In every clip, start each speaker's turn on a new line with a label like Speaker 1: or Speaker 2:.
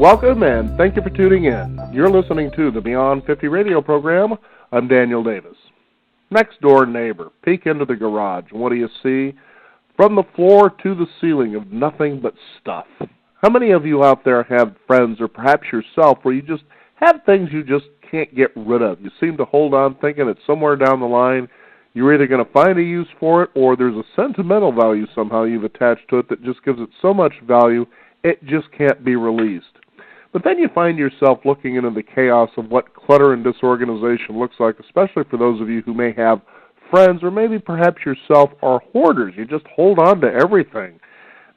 Speaker 1: Welcome and thank you for tuning in. You're listening to the Beyond 50 radio program. I'm Daniel Davis. Next door neighbor, peek into the garage. What do you see? From the floor to the ceiling of nothing but stuff. How many of you out there have friends or perhaps yourself where you just have things you just can't get rid of? You seem to hold on thinking it's somewhere down the line. You're either going to find a use for it or there's a sentimental value somehow you've attached to it that just gives it so much value it just can't be released. But then you find yourself looking into the chaos of what clutter and disorganization looks like, especially for those of you who may have friends or maybe perhaps yourself are hoarders. You just hold on to everything.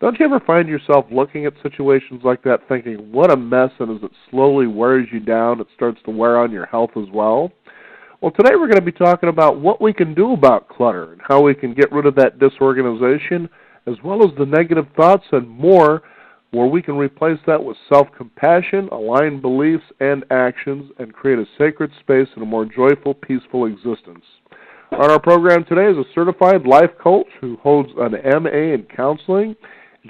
Speaker 1: Don't you ever find yourself looking at situations like that thinking, what a mess, and as it slowly wears you down, it starts to wear on your health as well? Well, today we're going to be talking about what we can do about clutter and how we can get rid of that disorganization, as well as the negative thoughts and more, where we can replace that with self-compassion, aligned beliefs and actions, and create a sacred space and a more joyful, peaceful existence. On our program today is a certified life coach who holds an MA in counseling.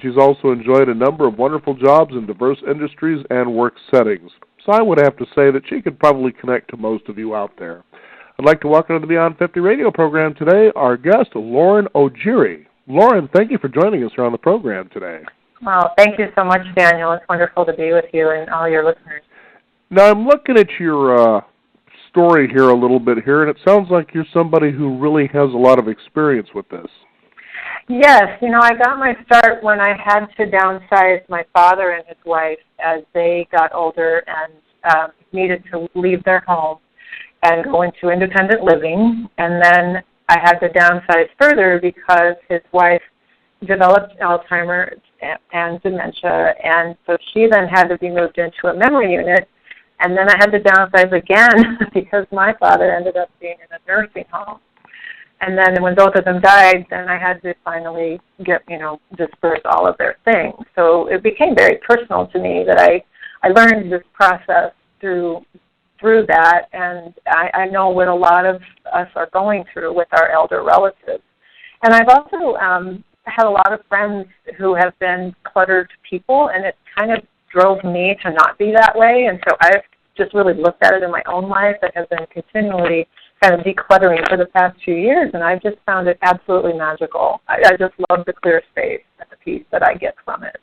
Speaker 1: She's also enjoyed a number of wonderful jobs in diverse industries and work settings. So I would have to say that she could probably connect to most of you out there. I'd like to welcome to the Beyond 50 radio program today our guest, Lauren Ojiri. Lauren, thank you for joining us here on the program today.
Speaker 2: Well, thank you so much, Daniel. It's wonderful to be with you and all your listeners.
Speaker 1: Now, I'm looking at your story here a little bit here, and it sounds like you're somebody who really has a lot of experience with this.
Speaker 2: Yes, I got my start when I had to downsize my father and his wife as they got older and needed to leave their home and go into independent living. And then I had to downsize further because his wife developed Alzheimer's and dementia, and so she then had to be moved into a memory unit, and then I had to downsize again because my father ended up being in a nursing home. And then when both of them died, then I had to finally disperse all of their things. So it became very personal to me that I learned this process through that, and I know what a lot of us are going through with our elder relatives. And I've also had a lot of friends who have been cluttered people, and it kind of drove me to not be that way. And so I've just really looked at it in my own life. I have been continually kind of decluttering for the past few years, and I've just found it absolutely magical. I just love the clear space and the peace that I get from it.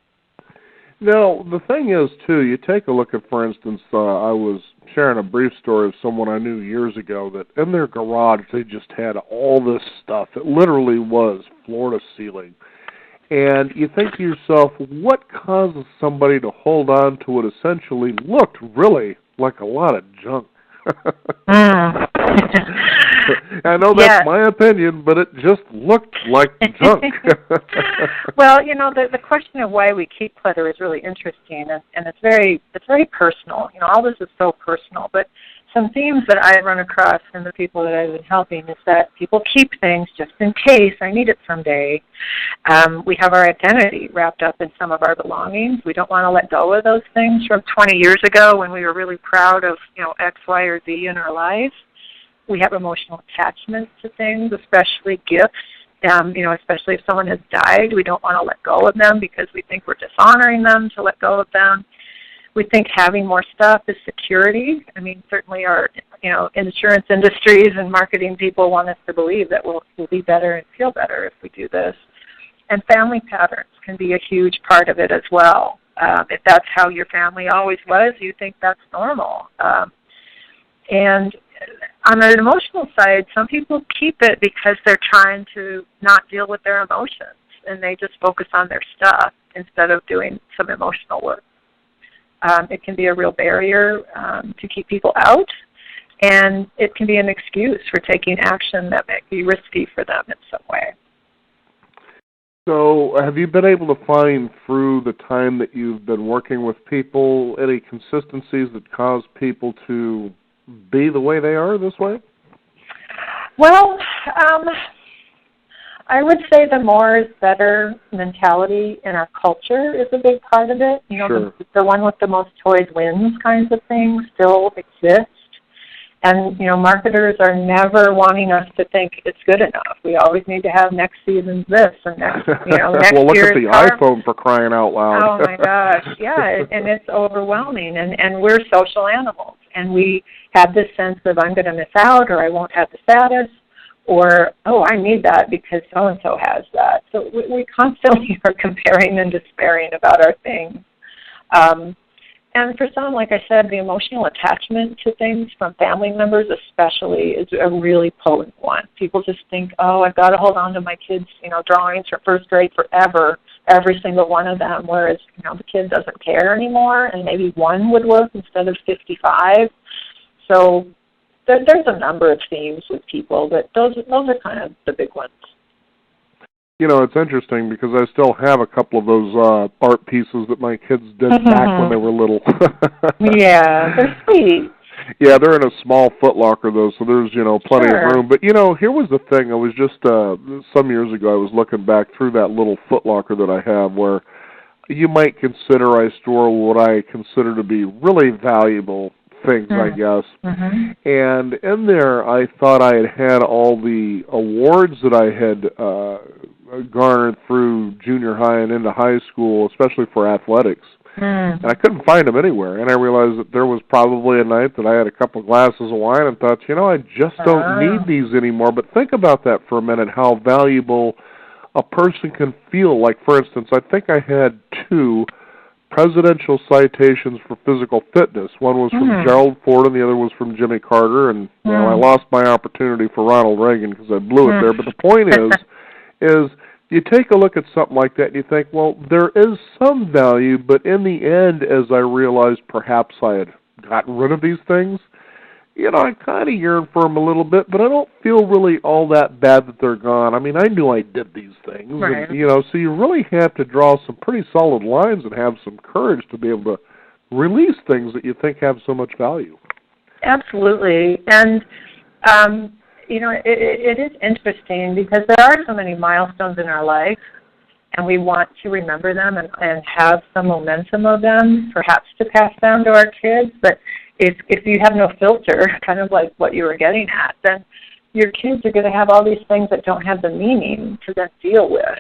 Speaker 1: Now, the thing is, too, you take a look at, for instance, I was sharing a brief story of someone I knew years ago that in their garage they just had all this stuff. It literally was floor to ceiling. And you think to yourself, what causes somebody to hold on to what essentially looked really like a lot of junk? I know that's my opinion, but it just looked like junk.
Speaker 2: Well, the question of why we keep clutter is really interesting, and it's very personal. All this is so personal, but some themes that I run across in the people that I've been helping is that people keep things just in case I need it someday. We have our identity wrapped up in some of our belongings. We don't want to let go of those things from 20 years ago when we were really proud of, X, Y, or Z in our lives. We have emotional attachments to things, especially gifts. Especially if someone has died, we don't want to let go of them because we think we're dishonoring them to let go of them. We think having more stuff is security. I mean, certainly our, insurance industries and marketing people want us to believe that we'll be better and feel better if we do this. And family patterns can be a huge part of it as well. If that's how your family always was, you think that's normal. And on an emotional side, some people keep it because they're trying to not deal with their emotions, and they just focus on their stuff instead of doing some emotional work. It can be a real barrier to keep people out, and it can be an excuse for taking action that might be risky for them in some way.
Speaker 1: So have you been able to find through the time that you've been working with people any consistencies that cause people to be the way they are this way?
Speaker 2: Well, I would say the more is better mentality in our culture is a big part of it.
Speaker 1: Sure.
Speaker 2: The one with the most toys wins kinds of things still exist. And, marketers are never wanting us to think it's good enough. We always need to have next season's this and next, next
Speaker 1: well, look
Speaker 2: year's
Speaker 1: at the
Speaker 2: car.
Speaker 1: iPhone, for crying out loud.
Speaker 2: Oh, my gosh. Yeah, and it's overwhelming. And we're social animals. And we have this sense of I'm going to miss out, or I won't have the status, or, oh, I need that because so-and-so has that. So we constantly are comparing and despairing about our things. And for some, like I said, the emotional attachment to things from family members especially is a really potent one. People just think, oh, I've got to hold on to my kids' drawings for first grade forever, every single one of them, whereas the kid doesn't care anymore, and maybe one would work instead of 55. So there's a number of themes with people, but those are kind of the big ones.
Speaker 1: It's interesting because I still have a couple of those art pieces that my kids did back when they were little.
Speaker 2: Yeah, they're sweet.
Speaker 1: Yeah, they're in a small Foot Locker, though, so there's, plenty of room. But, here was the thing. I was just, some years ago, I was looking back through that little Foot Locker that I have where you might consider I store what I consider to be really valuable things, I guess. And in there, I thought I had all the awards that I had garnered through junior high and into high school, especially for athletics. And I couldn't find them anywhere. And I realized that there was probably a night that I had a couple glasses of wine and thought, I just don't need these anymore. But think about that for a minute, how valuable a person can feel. Like, for instance, I think I had 2 presidential citations for physical fitness. One was from Gerald Ford and the other was from Jimmy Carter. And I lost my opportunity for Ronald Reagan because I blew it there. But the point is you take a look at something like that and you think, well, there is some value, but in the end, as I realized perhaps I had gotten rid of these things, I kind of yearn for them a little bit, but I don't feel really all that bad that they're gone. I mean, I knew I did these things,
Speaker 2: right.
Speaker 1: And, so you really have to draw some pretty solid lines and have some courage to be able to release things that you think have so much value.
Speaker 2: Absolutely. And, it is interesting because there are so many milestones in our life, and we want to remember them and have some momentum of them, perhaps to pass down to our kids. But if you have no filter, kind of like what you were getting at, then your kids are going to have all these things that don't have the meaning to then deal with.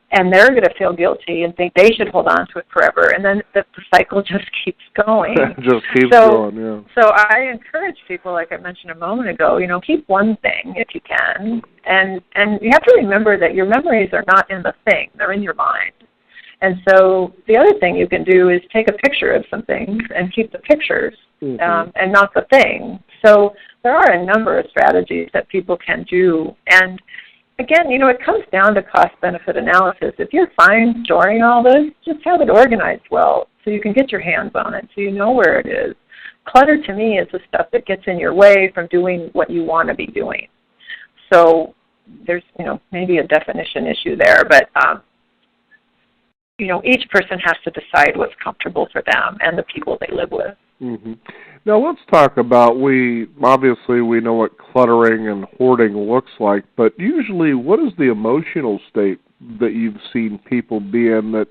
Speaker 2: And they're going to feel guilty and think they should hold on to it forever. And then the cycle just keeps going.
Speaker 1: Just keeps going, yeah.
Speaker 2: So I encourage people, like I mentioned a moment ago, keep one thing if you can. And you have to remember that your memories are not in the thing. They're in your mind. And so the other thing you can do is take a picture of some things and keep the pictures and not the thing. So there are a number of strategies that people can do. And again, it comes down to cost-benefit analysis. If you're fine storing all this, just have it organized well so you can get your hands on it, so you know where it is. Clutter, to me, is the stuff that gets in your way from doing what you want to be doing. So there's, maybe a definition issue there, but, each person has to decide what's comfortable for them and the people they live with.
Speaker 1: Now let's talk about, obviously we know what cluttering and hoarding looks like, but usually what is the emotional state that you've seen people be in that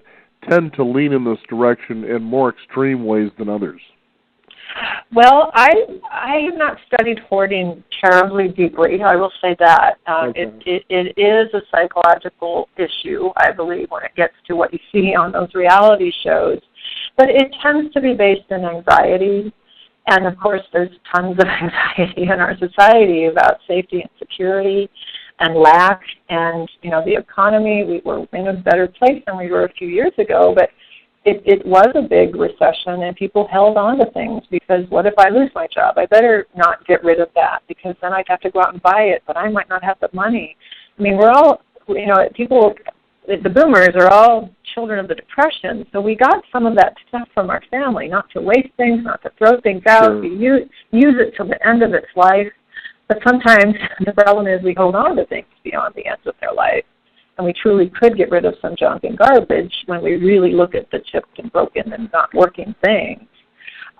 Speaker 1: tend to lean in this direction in more extreme ways than others?
Speaker 2: Well, I have not studied hoarding terribly deeply, I will say that. It is a psychological issue, I believe, when it gets to what you see on those reality shows. But it tends to be based in anxiety. And, of course, there's tons of anxiety in our society about safety and security and lack. And, the economy, we were in a better place than we were a few years ago. But it was a big recession, and people held on to things because what if I lose my job? I better not get rid of that because then I'd have to go out and buy it, but I might not have the money. I mean, we're all, people, the boomers are all children of the Depression, so we got some of that stuff from our family, not to waste things, not to throw things out, to use it till the end of its life. But sometimes the problem is we hold on to things beyond the end of their life. And we truly could get rid of some junk and garbage when we really look at the chipped and broken and not working things.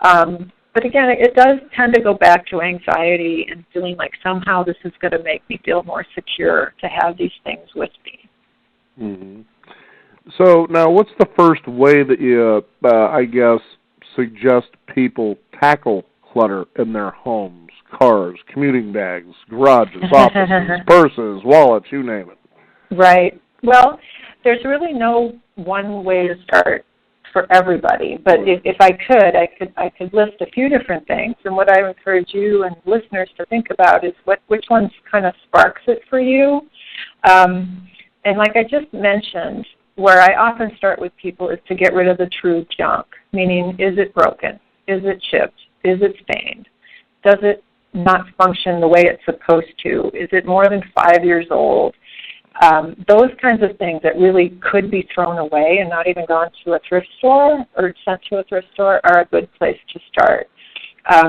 Speaker 2: But again, it does tend to go back to anxiety and feeling like somehow this is going to make me feel more secure to have these things with me.
Speaker 1: So now what's the first way that you, suggest people tackle clutter in their homes, cars, commuting bags, garages, offices, purses, wallets, you name it?
Speaker 2: Right. Well, there's really no one way to start for everybody, but if I could list a few different things. And what I encourage you and listeners to think about is which ones kind of sparks it for you. And like I just mentioned, where I often start with people is to get rid of the true junk, meaning is it broken? Is it chipped? Is it stained? Does it not function the way it's supposed to? Is it more than 5 years old? Those kinds of things that really could be thrown away and not even gone to a thrift store or sent to a thrift store are a good place to start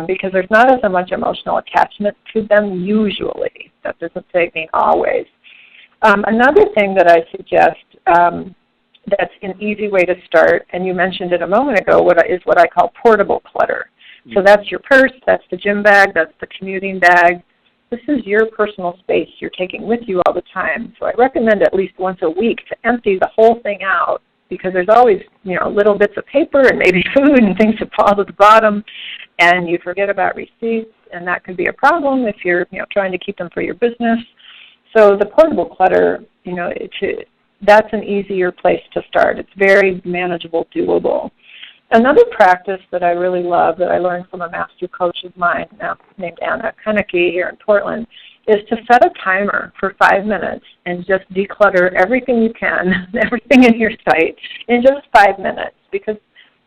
Speaker 2: because there's not as much emotional attachment to them usually. That doesn't mean always. Another thing that I suggest that's an easy way to start, and you mentioned it a moment ago, is what I call portable clutter. So that's your purse, that's the gym bag, that's the commuting bag. This is your personal space you're taking with you all the time. So I recommend at least once a week to empty the whole thing out because there's always, little bits of paper and maybe food and things that fall to the bottom, and you forget about receipts, and that could be a problem if you're, trying to keep them for your business. So the portable clutter, that's an easier place to start. It's very manageable, doable. Another practice that I really love that I learned from a master coach of mine named Anna Kunicki here in Portland is to set a timer for 5 minutes and just declutter everything you can, everything in your sight, in just 5 minutes because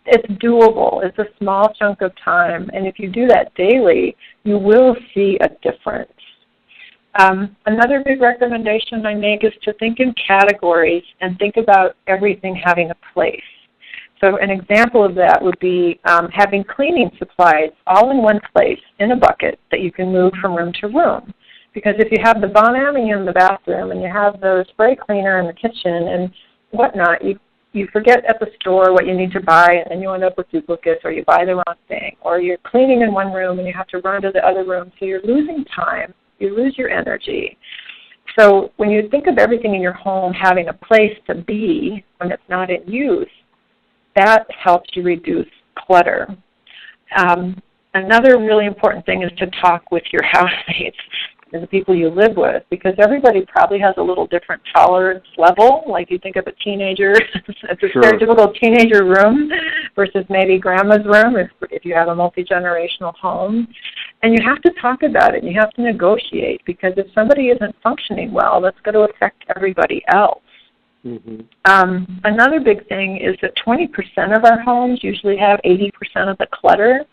Speaker 2: it's doable. It's a small chunk of time, and if you do that daily, you will see a difference. Another big recommendation I make is to think in categories and think about everything having a place. So an example of that would be having cleaning supplies all in one place in a bucket that you can move from room to room. Because if you have the Bon Ami in the bathroom and you have the spray cleaner in the kitchen and whatnot, you forget at the store what you need to buy and then you end up with duplicates or you buy the wrong thing. Or you're cleaning in one room and you have to run to the other room, so you're losing time. You lose your energy. So when you think of everything in your home having a place to be when it's not in use, that helps you reduce clutter. Another really important thing is to talk with your housemates and the people you live with, because everybody probably has a little different tolerance level. Like you think of a teenager, it's a stereotypical teenager room versus maybe grandma's room if you have a multi-generational home. And you have to talk about it, and you have to negotiate, because if somebody isn't functioning well, that's going to affect everybody else. Mm-hmm. Another big thing is that 20% of our homes usually have 80% of the clutter.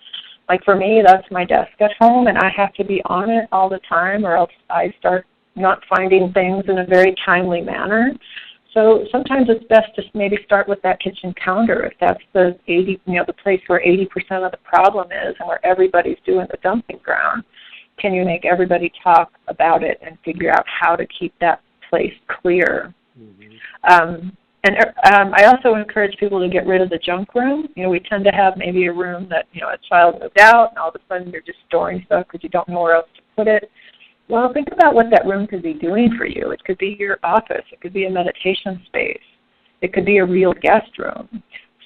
Speaker 2: Like for me, that's my desk at home, and I have to be on it all the time, or else I start not finding things in a very timely manner. So sometimes it's best to maybe start with that kitchen counter if that's the place where 80% of the problem is and where everybody's doing the dumping ground. Can you make everybody talk about it and figure out how to keep that place clear? Mm-hmm. I also encourage people to get rid of the junk room. We tend to have maybe a room that, a child moved out and all of a sudden you're just storing stuff because you don't know where else to put it. Well, think about what that room could be doing for you. It could be your office. It could be a meditation space. It could be a real guest room.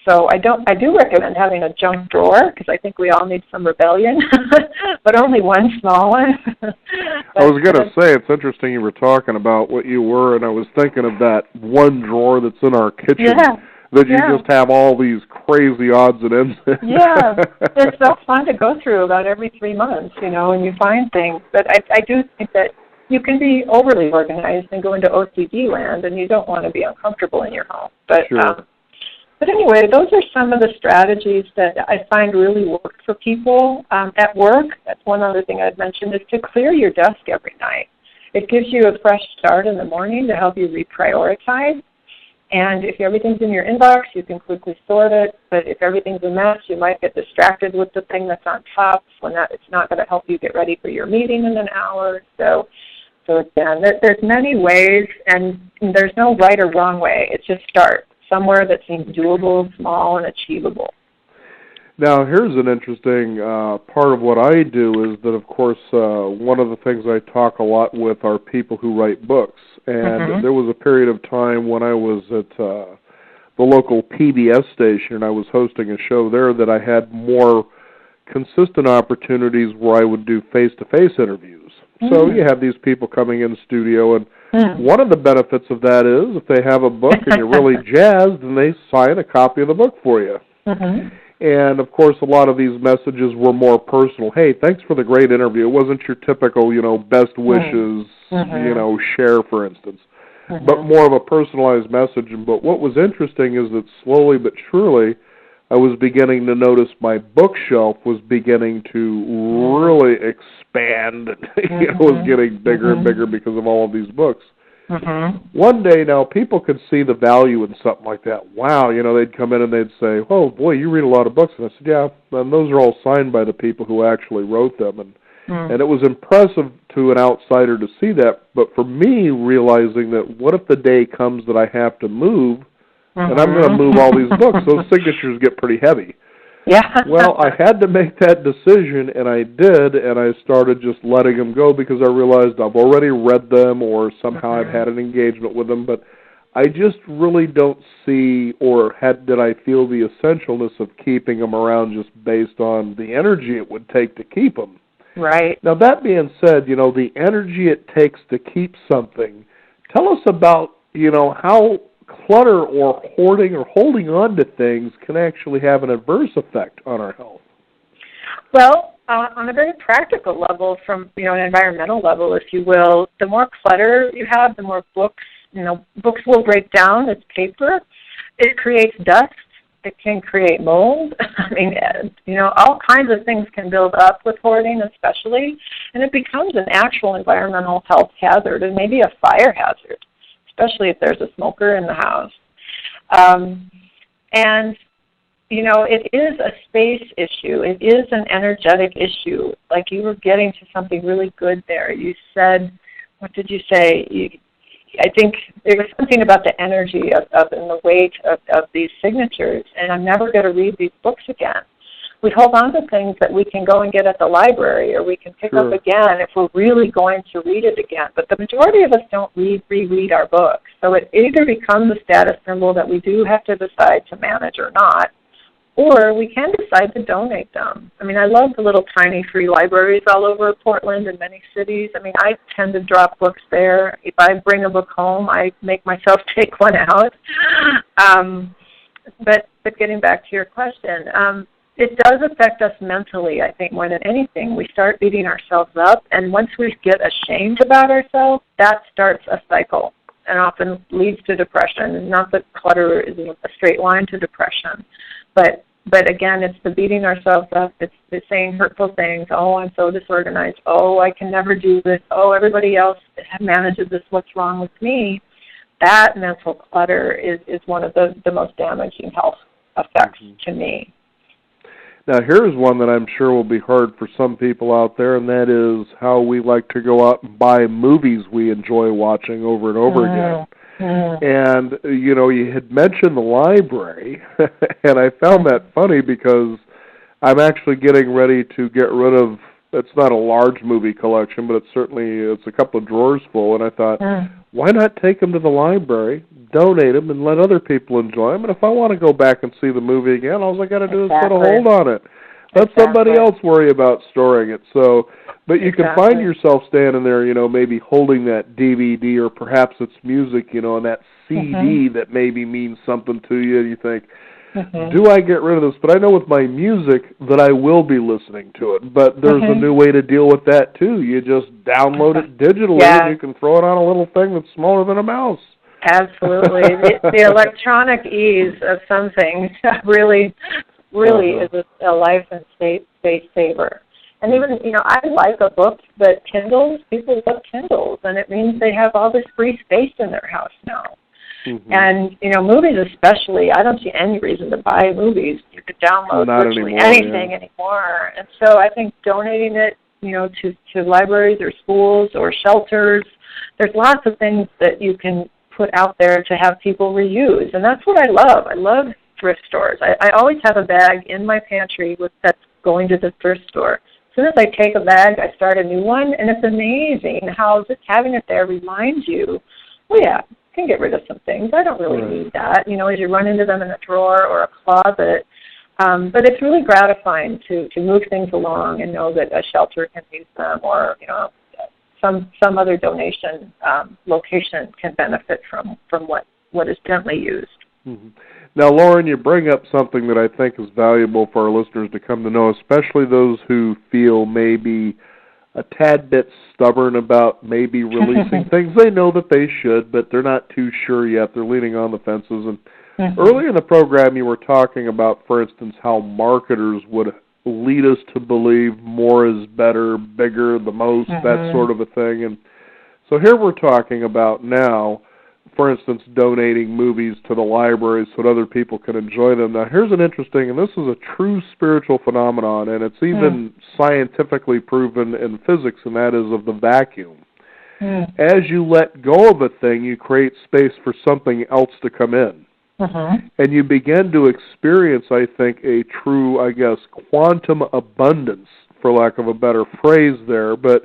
Speaker 2: So I do recommend having a junk drawer because I think we all need some rebellion, but only one small one.
Speaker 1: I was going to say, it's interesting you were talking about what you were, and I was thinking of that one drawer that's in our kitchen that you just have all these crazy odds and ends in.
Speaker 2: Yeah, it's so fun to go through about every 3 months, and you find things. But I do think that you can be overly organized and go into OCD land, and you don't want to be uncomfortable in your home. But
Speaker 1: sure.
Speaker 2: But anyway, those are some of the strategies that I find really work for people. At work, that's one other thing I'd mention, is to clear your desk every night. It gives you a fresh start in the morning to help you reprioritize. And if everything's in your inbox, you can quickly sort it. But if everything's a mess, you might get distracted with the thing that's on top when it's not going to help you get ready for your meeting in an hour. So again, there's many ways, and there's no right or wrong way. It's just start somewhere that seems doable, small, and achievable.
Speaker 1: Now, here's an interesting part of what I do is that, of course, one of the things I talk a lot with are people who write books. And there was a period of time when I was at the local PBS station, and I was hosting a show there that I had more consistent opportunities where I would do face-to-face interviews. So you have these people coming in studio, and one of the benefits of that is if they have a book and you're really jazzed, then they sign a copy of the book for you. And, of course, a lot of these messages were more personal. Hey, thanks for the great interview. It wasn't your typical, best wishes, share, for instance, but more of a personalized message. But what was interesting is that slowly but surely I was beginning to notice my bookshelf was beginning to really expand. It was getting bigger and bigger because of all of these books. One day now, people could see the value in something like that. Wow, they'd come in and they'd say, "Oh boy, you read a lot of books." And I said, "Yeah, and those are all signed by the people who actually wrote them." And it was impressive to an outsider to see that. But for me, realizing that what if the day comes that I have to move, and I'm going to move all these books, those signatures get pretty heavy.
Speaker 2: Yeah.
Speaker 1: Well, I had to make that decision, and I did, and I started just letting them go because I realized I've already read them or somehow I've had an engagement with them, but I just really don't see did I feel the essentialness of keeping them around just based on the energy it would take to keep them.
Speaker 2: Right.
Speaker 1: Now, that being said, the energy it takes to keep something, tell us about, how clutter or hoarding or holding on to things can actually have an adverse effect on our health.
Speaker 2: Well, on a very practical level, from an environmental level, if you will, the more clutter you have, the more books. Books will break down as paper. It creates dust. It can create mold. All kinds of things can build up with hoarding, especially, and it becomes an actual environmental health hazard and maybe a fire hazard, especially if there's a smoker in the house. It is a space issue. It is an energetic issue. Like you were getting to something really good there. You said, what did you say? I think there was something about the energy of and the weight of these signatures, and I'm never going to read these books again. We hold on to things that we can go and get at the library, or we can pick up again if we're really going to read it again. But the majority of us don't reread our books. So it either becomes a status symbol that we do have to decide to manage or not, or we can decide to donate them. I love the little tiny free libraries all over Portland and many cities. I tend to drop books there. If I bring a book home, I make myself take one out. But getting back to your question, it does affect us mentally, I think, more than anything. We start beating ourselves up, and once we get ashamed about ourselves, that starts a cycle and often leads to depression. Not that clutter is a straight line to depression, but again, it's the beating ourselves up. It's the saying hurtful things. Oh, I'm so disorganized. Oh, I can never do this. Oh, everybody else manages this. What's wrong with me? That mental clutter is one of the most damaging health effects to me.
Speaker 1: Now, here's one that I'm sure will be hard for some people out there, and that is how we like to go out and buy movies we enjoy watching over and over again. And, you had mentioned the library, and I found that funny because I'm actually getting ready to get rid of, it's not a large movie collection, but it's a couple of drawers full, and I thought, why not take them to the library, donate them, and let other people enjoy them? And if I want to go back and see the movie again, all I got to do is put a hold on it. Let somebody else worry about storing it. So, but you can find yourself standing there, maybe holding that DVD, or perhaps it's music, and that CD that maybe means something to you. You think, do I get rid of this? But I know with my music that I will be listening to it. But there's a new way to deal with that, too. You just download it digitally, and you can throw it on a little thing that's smaller than a mouse.
Speaker 2: Absolutely. The electronic ease of some things really is a life and space saver. And even, I like a book, but people love Kindles, and it means they have all this free space in their house now. And, movies especially, I don't see any reason to buy movies. You could download virtually anything anymore. And so I think donating it, to libraries or schools or shelters, there's lots of things that you can put out there to have people reuse. And that's what I love. I love thrift stores. I always have a bag in my pantry that's going to the thrift store. As soon as I take a bag, I start a new one, and it's amazing how just having it there reminds you, I can get rid of some things. I don't really need that. As you run into them in a drawer or a closet, But it's really gratifying to move things along and know that a shelter can use them, or some other donation location can benefit from what is gently used.
Speaker 1: Mm-hmm. Now, Lauren, you bring up something that I think is valuable for our listeners to come to know, especially those who feel maybe a tad bit stubborn about maybe releasing things they know that they should, but they're not too sure yet. They're leaning on the fences. And earlier in the program, you were talking about, for instance, how marketers would lead us to believe more is better, bigger, the most, that sort of a thing. And so here we're talking about now, for instance, donating movies to the libraries so that other people can enjoy them. Now, here's an interesting, and this is a true spiritual phenomenon, and it's even scientifically proven in physics, and that is of the vacuum. As you let go of a thing, you create space for something else to come in. And you begin to experience, I think, a true, quantum abundance, for lack of a better phrase there, but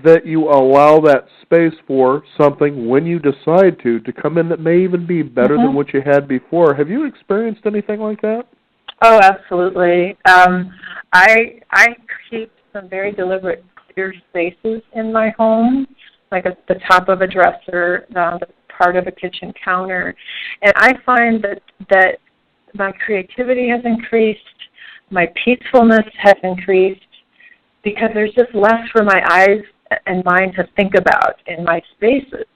Speaker 1: that you allow that space for something, when you decide to come in that may even be better than what you had before. Have you experienced anything like that?
Speaker 2: Oh, absolutely. I keep some very deliberate clear spaces in my home, like at the top of a dresser, the part of a kitchen counter, and I find that my creativity has increased, my peacefulness has increased, because there's just less for my eyes and mind to think about in my spaces.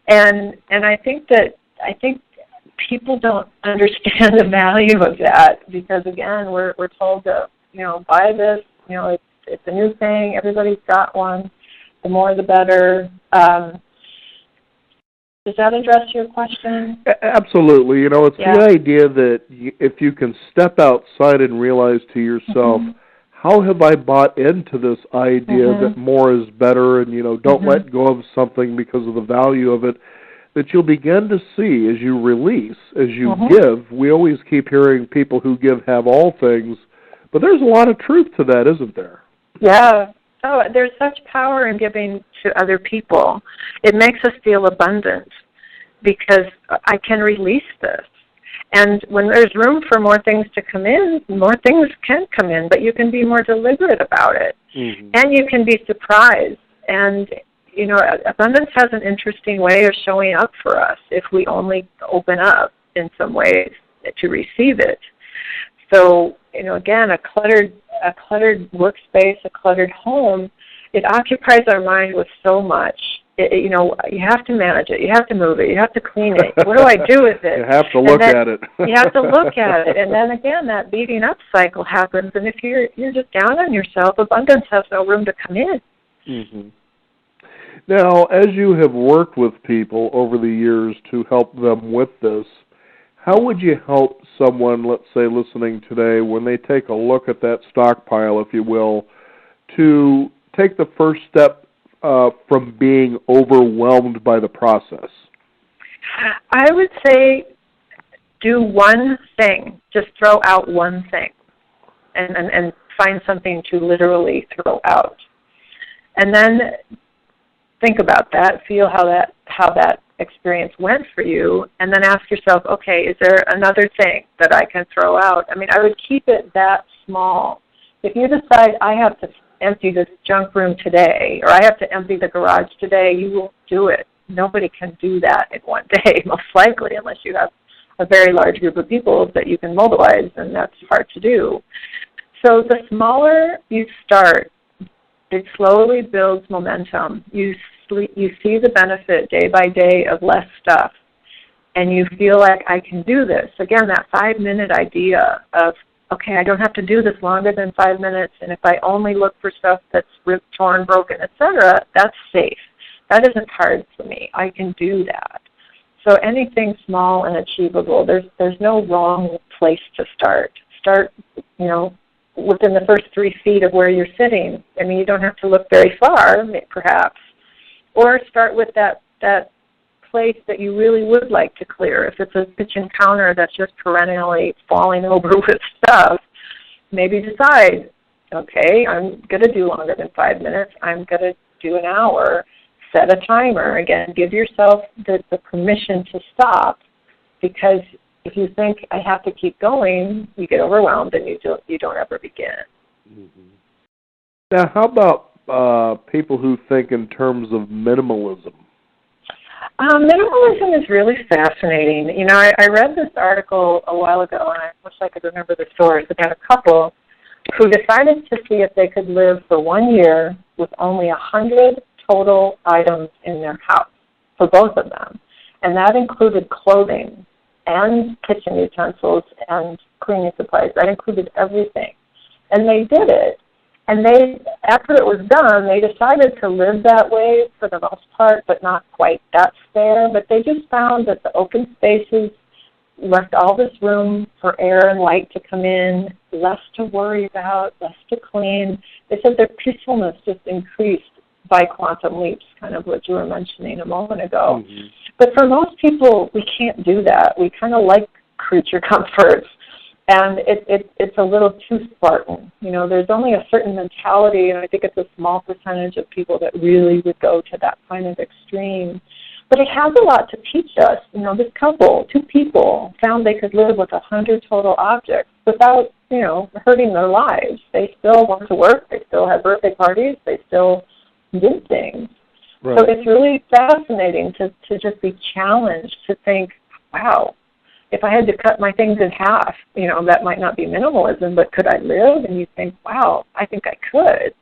Speaker 2: And I think people don't understand the value of that, because again, we're told to buy this, it's a new thing, everybody's got one, the more the better. Does that address your question?
Speaker 1: Absolutely. It's the idea that if you can step outside and realize to yourself, how have I bought into this idea that more is better, and, don't let go of something because of the value of it, that you'll begin to see as you release, as you give. We always keep hearing people who give have all things, but there's a lot of truth to that, isn't there?
Speaker 2: Yeah. Oh, there's such power in giving to other people. It makes us feel abundant because I can release this. And when there's room for more things to come in, more things can come in, but you can be more deliberate about it. And you can be surprised. And, abundance has an interesting way of showing up for us if we only open up in some ways to receive it. So, again, a cluttered workspace, a cluttered home, it occupies our mind with so much. You have to manage it. You have to move it. You have to clean it. What do I do with it?
Speaker 1: You have to look at it.
Speaker 2: You have to look at it. And then again, that beating up cycle happens. And if you're just down on yourself, abundance has no room to come in.
Speaker 1: Now, as you have worked with people over the years to help them with this, how would you help someone, let's say, listening today, when they take a look at that stockpile, if you will, to take the first step from being overwhelmed by the process?
Speaker 2: I would say do one thing. Just throw out one thing and find something to literally throw out. And then think about that, feel how that experience went for you, and then ask yourself, okay, is there another thing that I can throw out? I mean, I would keep it that small. If you decide I have to empty this junk room today, or I have to empty the garage today, you will do it. Nobody can do that in one day, most likely, unless you have a very large group of people that you can mobilize, and that's hard to do. So the smaller you start, it slowly builds momentum. You see the benefit day by day of less stuff, and you feel like, I can do this. Again, that 5-minute idea of, okay, I don't have to do this longer than 5 minutes, and if I only look for stuff that's ripped, torn, broken, etc., that's safe. That isn't hard for me. I can do that. So anything small and achievable, there's no wrong place to start. Start, within the first 3 feet of where you're sitting. I mean, you don't have to look very far, perhaps. Or start with that place that you really would like to clear. If it's a kitchen counter that's just perennially falling over with stuff, maybe decide, okay, I'm going to do longer than 5 minutes. I'm going to do an hour. Set a timer. Again, give yourself the permission to stop, because if you think I have to keep going, you get overwhelmed and you don't ever begin.
Speaker 1: Mm-hmm. Now, how about people who think in terms of minimalism?
Speaker 2: Minimalism is really fascinating. You know, I read this article a while ago, and I wish I could remember the source, about a couple who decided to see if they could live for 1 year with only 100 total items in their house, for both of them. And that included clothing and kitchen utensils and cleaning supplies. That included everything. And they did it. And they, after it was done, they decided to live that way for the most part, but not quite that fair. But they just found that the open spaces left all this room for air and light to come in, less to worry about, less to clean. They said their peacefulness just increased by quantum leaps, kind of what you were mentioning a moment ago. Mm-hmm. But for most people, we can't do that. We kind of like creature comforts, and it's a little too Spartan. You know, there's only a certain mentality, and I think it's a small percentage of people that really would go to that kind of extreme. But it has a lot to teach us. You know, this couple, 2 people, found they could live with 100 total objects without, you know, hurting their lives. They still went to work. They still had birthday parties. They still did things. Right. So it's really fascinating to just be challenged to think, wow, if I had to cut my things in half, you know, that might not be minimalism, but could I live? And you think, wow, I think I could.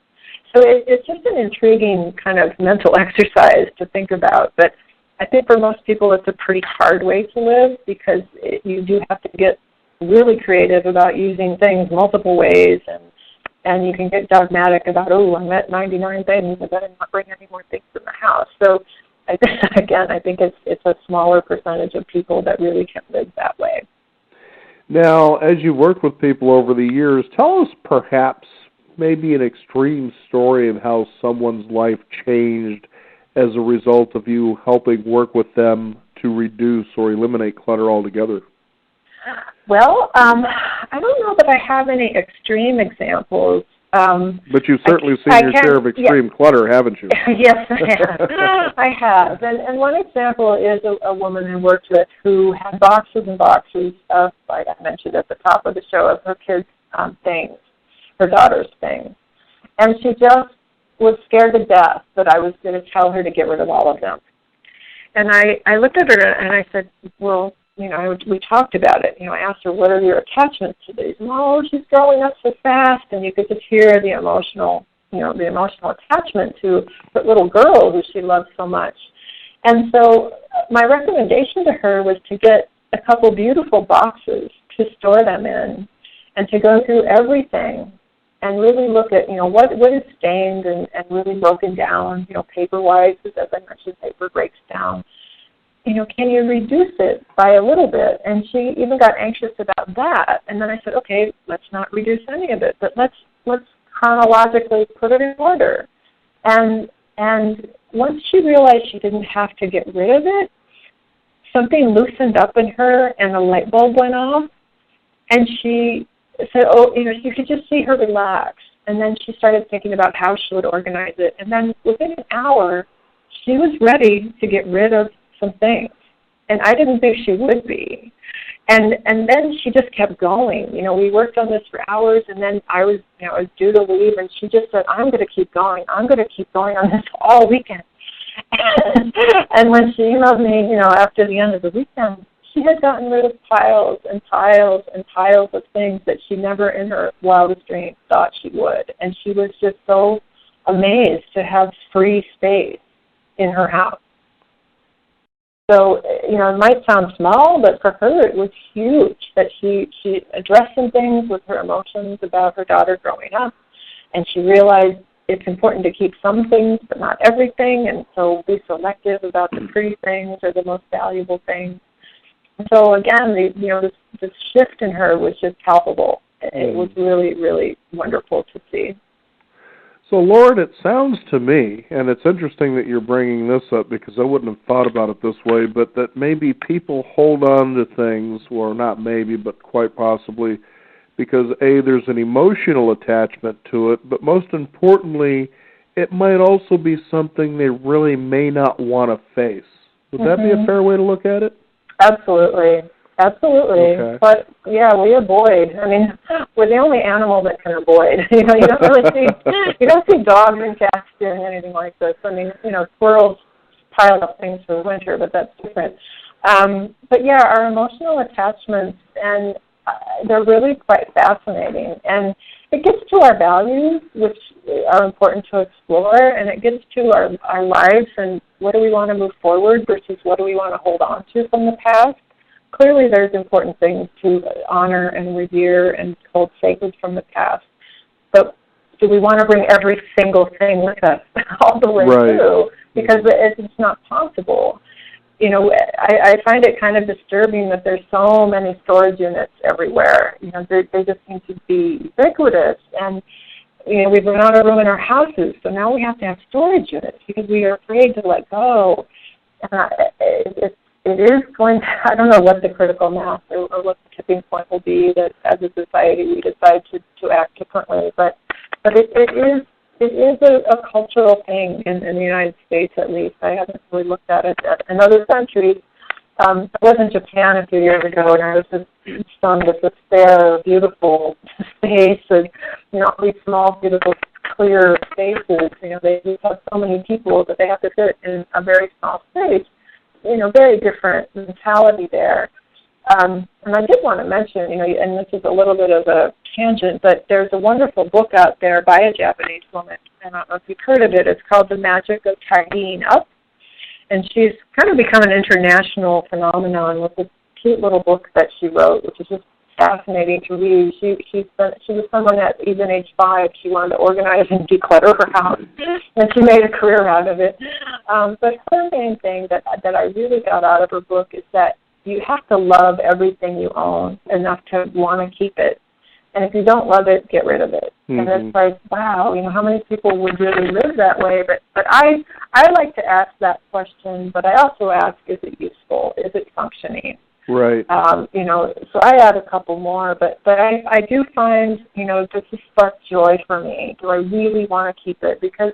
Speaker 2: So it's just an intriguing kind of mental exercise to think about. But I think for most people it's a pretty hard way to live, because you do have to get really creative about using things multiple ways, and you can get dogmatic about, oh, I'm at 99 things, I better not bring any more things in the house. So, I think it's a smaller percentage of people that really can live that way.
Speaker 1: Now, as you've worked with people over the years, tell us perhaps maybe an extreme story of how someone's life changed as a result of you helping work with them to reduce or eliminate clutter altogether.
Speaker 2: Well, I don't know that I have any extreme examples.
Speaker 1: But you've certainly seen your share of extreme clutter, haven't you?
Speaker 2: Yes, I have. I have. And one example is a woman I worked with who had boxes and boxes of, like I mentioned at the top of the show, of her kids' things, her daughter's things. And she just was scared to death that I was going to tell her to get rid of all of them. And I looked at her and I said, well, you know, we talked about it. You know, I asked her, what are your attachments to these? And, oh, she's growing up so fast. And you could just hear the emotional attachment to the little girl who she loves so much. And so my recommendation to her was to get a couple beautiful boxes to store them in, and to go through everything and really look at, you know, what is stained and really broken down, you know, paper-wise, because as I mentioned, paper breaks down. You know, can you reduce it by a little bit? And she even got anxious about that. And then I said, okay, let's not reduce any of it, but let's chronologically put it in order. And once she realized she didn't have to get rid of it, something loosened up in her and a light bulb went off. And she said, oh, you know, you could just see her relax. And then she started thinking about how she would organize it. And then within an hour, she was ready to get rid of some things, and I didn't think she would be. And then she just kept going. You know, we worked on this for hours, and then I was due to leave, and she just said, I'm going to keep going. I'm going to keep going on this all weekend. And when she emailed me, you know, after the end of the weekend, she had gotten rid of piles and piles and piles of things that she never in her wildest dreams thought she would. And she was just so amazed to have free space in her house. So, you know, it might sound small, but for her it was huge that she addressed some things with her emotions about her daughter growing up, and she realized it's important to keep some things but not everything, and so be selective about the pretty things or the most valuable things. And so again, this shift in her was just palpable. It was really, really wonderful to see.
Speaker 1: So, Lauren, it sounds to me, and it's interesting that you're bringing this up because I wouldn't have thought about it this way, but that maybe people hold on to things, or not maybe, but quite possibly, because, A, there's an emotional attachment to it, but most importantly, it might also be something they really may not want to face. Would that be a fair way to look at it?
Speaker 2: Absolutely. Absolutely.
Speaker 1: Okay.
Speaker 2: But, yeah, we avoid. I mean, we're the only animal that can avoid. You know, you don't see dogs and cats doing anything like this. I mean, you know, squirrels pile up things for the winter, but that's different. But, yeah, our emotional attachments, and they're really quite fascinating. And it gets to our values, which are important to explore, and it gets to our lives and what do we want to move forward versus what do we want to hold on to from the past. Clearly there's important things to honor and revere and hold sacred from the past. But do we want to bring every single thing with us all the way through? Because it's not possible. You know, I find it kind of disturbing that there's so many storage units everywhere. You know, they just seem to be ubiquitous. And, you know, we've run out of room in our houses, so now we have to have storage units because we are afraid to let go. And it is going to, I don't know what the critical mass or what the tipping point will be that as a society we decide to act differently. But it is a cultural thing in the United States, at least. I haven't really looked at it in other countries. I was in Japan a few years ago, and I was just stunned at this fair, beautiful space, and, you know, all these small, beautiful, clear spaces. You know, they just have so many people that they have to fit in a very small space. You know, very different mentality there. And I did want to mention, you know, and this is a little bit of a tangent, but there's a wonderful book out there by a Japanese woman, and I don't know if you've heard of it. It's called The Magic of Tidying Up, and she's kind of become an international phenomenon with this cute little book that she wrote, which is just fascinating to read. She was someone at even age 5. She wanted to organize and declutter her house, and she made a career out of it. But her main thing that I really got out of her book is that you have to love everything you own enough to want to keep it. And if you don't love it, get rid of it. Mm-hmm. And it's like, wow, you know, how many people would really live that way? But I like to ask that question, but I also ask, is it useful? Is it functioning?
Speaker 1: Right.
Speaker 2: You know, so I add a couple more, but I do find, you know, does this spark joy for me? Do I really want to keep it? Because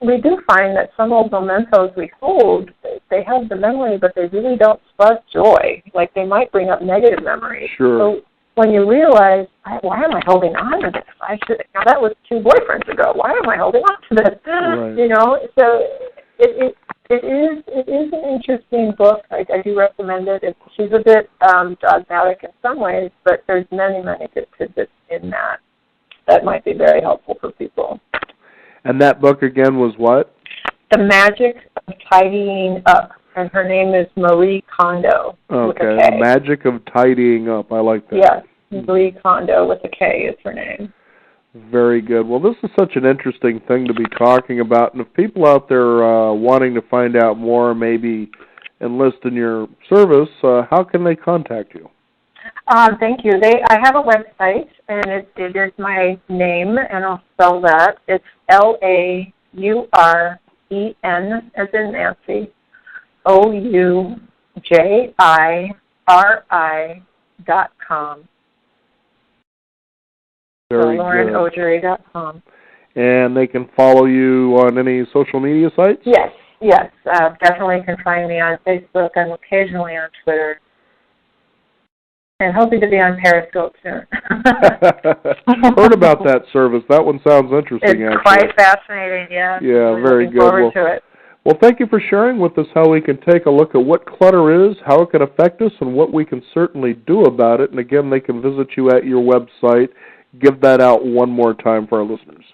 Speaker 2: we do find that some old mementos we hold, they have the memory, but they really don't spark joy. Like, they might bring up negative memories.
Speaker 1: Sure.
Speaker 2: So when you realize, why am I holding on to this? Now, that was 2 boyfriends ago. Why am I holding on to this?
Speaker 1: Right.
Speaker 2: You know, so it is an interesting book. I do recommend it. She's a bit dogmatic in some ways, but there's many, many good tidbits in that might be very helpful for people.
Speaker 1: And that book again was what? The
Speaker 2: Magic of Tidying Up, and her name is Marie Kondo.
Speaker 1: Okay, The Magic of Tidying Up. I like that.
Speaker 2: Yes, Marie Kondo with a K is her name.
Speaker 1: Very good. Well, this is such an interesting thing to be talking about, and if people out there wanting to find out more, maybe enlist in your service, how can they contact you?
Speaker 2: Thank you. I have a website, and it is my name, and I'll spell that. It's LAUREN, as in Nancy, OUJIRI.com.
Speaker 1: Very
Speaker 2: so LaurenAugery.com.
Speaker 1: And they can follow you on any social media sites?
Speaker 2: Yes. Definitely can find me on Facebook. I'm occasionally on Twitter. And hoping to be on Periscope soon.
Speaker 1: Heard about that service. That one sounds interesting,
Speaker 2: it's
Speaker 1: actually.
Speaker 2: Quite fascinating, yeah.
Speaker 1: Yeah, very good.
Speaker 2: Forward to it.
Speaker 1: Well, thank you for sharing with us how we can take a look at what clutter is, how it can affect us, and what we can certainly do about it. And again, they can visit you at your website. Give that out one more time for our listeners.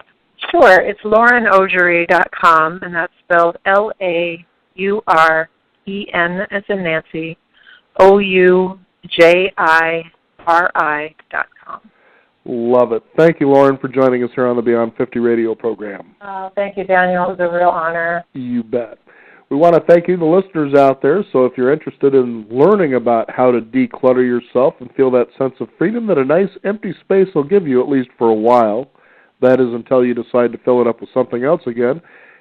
Speaker 2: Sure. It's LaurenAugery.com, and that's spelled LAUREN, as in Nancy, OUJIRI.com.
Speaker 1: Love it. Thank you, Lauren, for joining us here on the Beyond 50 radio program.
Speaker 2: Thank you, Daniel. It was a real honor.
Speaker 1: You bet. We want to thank you, the listeners out there, so if you're interested in learning about how to declutter yourself and feel that sense of freedom that a nice empty space will give you, at least for a while, that is until you decide to fill it up with something else again,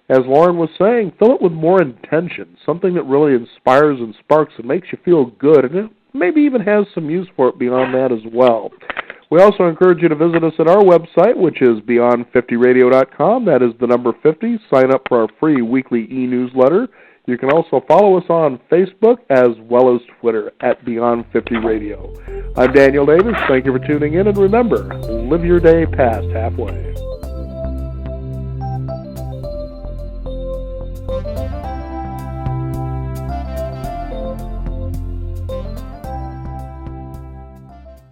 Speaker 1: as Lauren was saying, fill it with more intention, something that really inspires and sparks and makes you feel good, and it maybe even has some use for it beyond that as well. We also encourage you to visit us at our website, which is beyond50radio.com. That is the number 50. Sign up for our free weekly e-newsletter. You can also follow us on Facebook as well as Twitter at Beyond 50 Radio. I'm Daniel Davis. Thank you for tuning in, and remember, live your day past halfway.